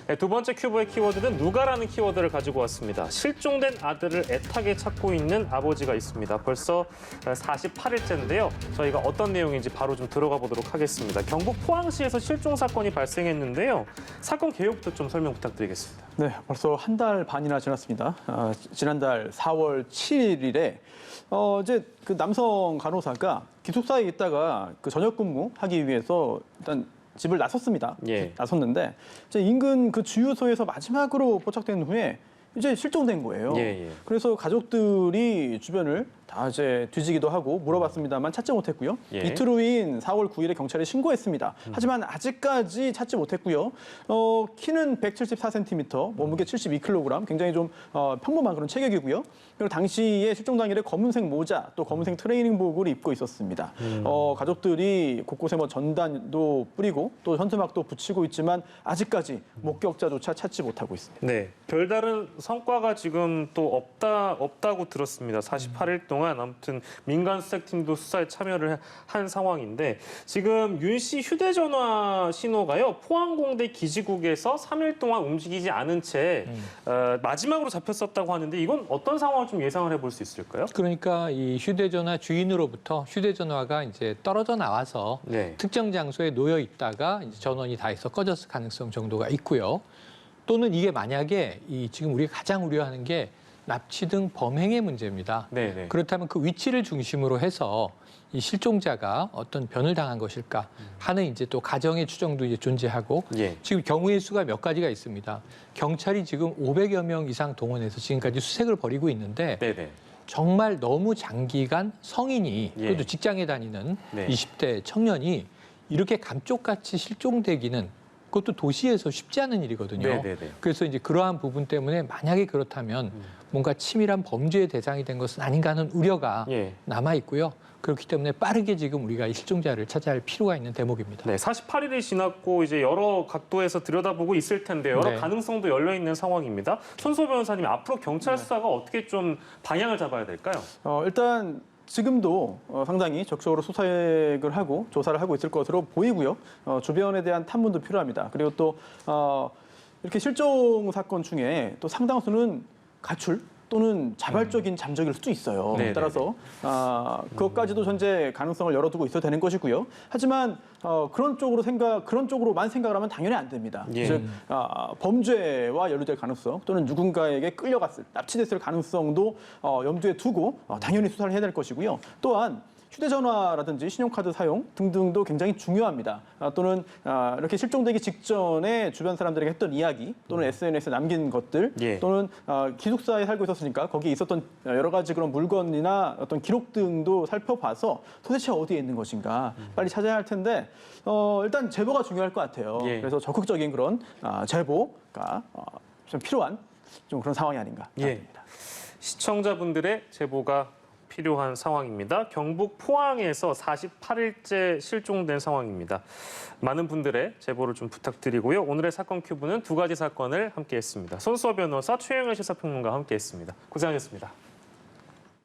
네, 두 번째 큐브의 키워드는 누가라는 키워드를 가지고 왔습니다. 실종된 아들을 애타게 찾고 있는 아버지가 있습니다. 벌써 48일째인데요. 저희가 어떤 내용인지 바로 좀 들어가 보도록 하겠습니다. 경북 포항시에서 실종 사건이 발생했는데요. 사건 개요부터 좀 설명 부탁드리겠습니다. 네, 벌써 한 달 반이나 지났습니다. 지난달 4월 7일에 이제 그 남성 간호사가 기숙사에 있다가 그 저녁 근무하기 위해서 일단 집을 나섰습니다. 예. 나섰는데 이제 인근 그 주유소에서 마지막으로 포착된 후에 이제 실종된 거예요. 예. 그래서 가족들이 주변을 다 이제 뒤지기도 하고 물어봤습니다만 찾지 못했고요. 예. 이틀 후인 4월 9일에 경찰에 신고했습니다. 하지만 아직까지 찾지 못했고요. 키는 174cm, 몸무게 72kg, 굉장히 좀 평범한 그런 체격이고요. 그리고 당시에 실종 당일에 검은색 모자, 또 검은색 트레이닝복을 입고 있었습니다. 가족들이 곳곳에 뭐 전단도 뿌리고 또 현수막도 붙이고 있지만 아직까지 목격자조차 찾지 못하고 있습니다. 네, 별다른 성과가 지금 또 없다고 들었습니다. 48일 동안 아무튼 민간 수색팀도 수사에 참여를 한 상황인데 지금 윤 씨 휴대전화 신호가요 포항공대 기지국에서 3일 동안 움직이지 않은 채 마지막으로 잡혔었다고 하는데 이건 어떤 상황을 좀 예상을 해볼 수 있을까요? 그러니까 이 휴대전화 주인으로부터 휴대전화가 이제 떨어져 나와서 네. 특정 장소에 놓여 있다가 이제 전원이 닿아서 꺼졌을 가능성 정도가 있고요. 또는 이게 만약에 지금 우리가 가장 우려하는 게 납치 등 범행의 문제입니다. 네네. 그렇다면 그 위치를 중심으로 해서 이 실종자가 어떤 변을 당한 것일까 하는 이제 또 가정의 추정도 이제 존재하고 예. 지금 경우의 수가 몇 가지가 있습니다. 경찰이 지금 500여 명 이상 동원해서 지금까지 수색을 벌이고 있는데 네네. 정말 너무 장기간 성인이 예. 그래도 직장에 다니는 네. 20대 청년이 이렇게 감쪽같이 실종되기는 그것도 도시에서 쉽지 않은 일이거든요. 네네네. 그래서 이제 그러한 부분 때문에 만약에 그렇다면 뭔가 치밀한 범죄의 대상이 된 것은 아닌가 하는 우려가 예. 남아 있고요. 그렇기 때문에 빠르게 지금 우리가 이 실종자를 찾아야 할 필요가 있는 대목입니다. 네, 48일이 지났고 이제 여러 각도에서 들여다보고 있을 텐데 여러 네. 가능성도 열려 있는 상황입니다. 손수호 변호사님, 앞으로 경찰 수사가 어떻게 좀 방향을 잡아야 될까요? 일단 지금도 상당히 적극적으로 수색을 하고 조사를 하고 있을 것으로 보이고요. 주변에 대한 탐문도 필요합니다. 그리고 또 이렇게 실종 사건 중에 또 상당수는 가출 또는 자발적인 잠적일 수도 있어요. 네네네. 따라서 그것까지도 현재 가능성을 열어두고 있어야 되는 것이고요. 하지만 그런 쪽으로만 생각을 하면 당연히 안 됩니다. 예. 즉 범죄와 연루될 가능성 또는 누군가에게 끌려갔을, 납치됐을 가능성도 염두에 두고 당연히 수사를 해야 될 것이고요. 또한 휴대전화라든지 신용카드 사용 등등도 굉장히 중요합니다. 또는 이렇게 실종되기 직전에 주변 사람들에게 했던 이야기 또는 SNS에 남긴 것들 예. 또는 기숙사에 살고 있었으니까 거기에 있었던 여러 가지 그런 물건이나 어떤 기록 등도 살펴봐서 도대체 어디에 있는 것인가 빨리 찾아야 할 텐데 일단 제보가 중요할 것 같아요. 예. 그래서 적극적인 그런 제보가 좀 필요한 좀 그런 상황이 아닌가 생각합니다. 시청자분들의 제보가 필요한 상황입니다. 경북 포항에서 48일째 실종된 상황입니다. 많은 분들의 제보를 좀 부탁드리고요. 오늘의 사건 큐브는 두 가지 사건을 함께했습니다. 손수호 변호사, 최영일 시사평론가와 함께했습니다. 고생하셨습니다.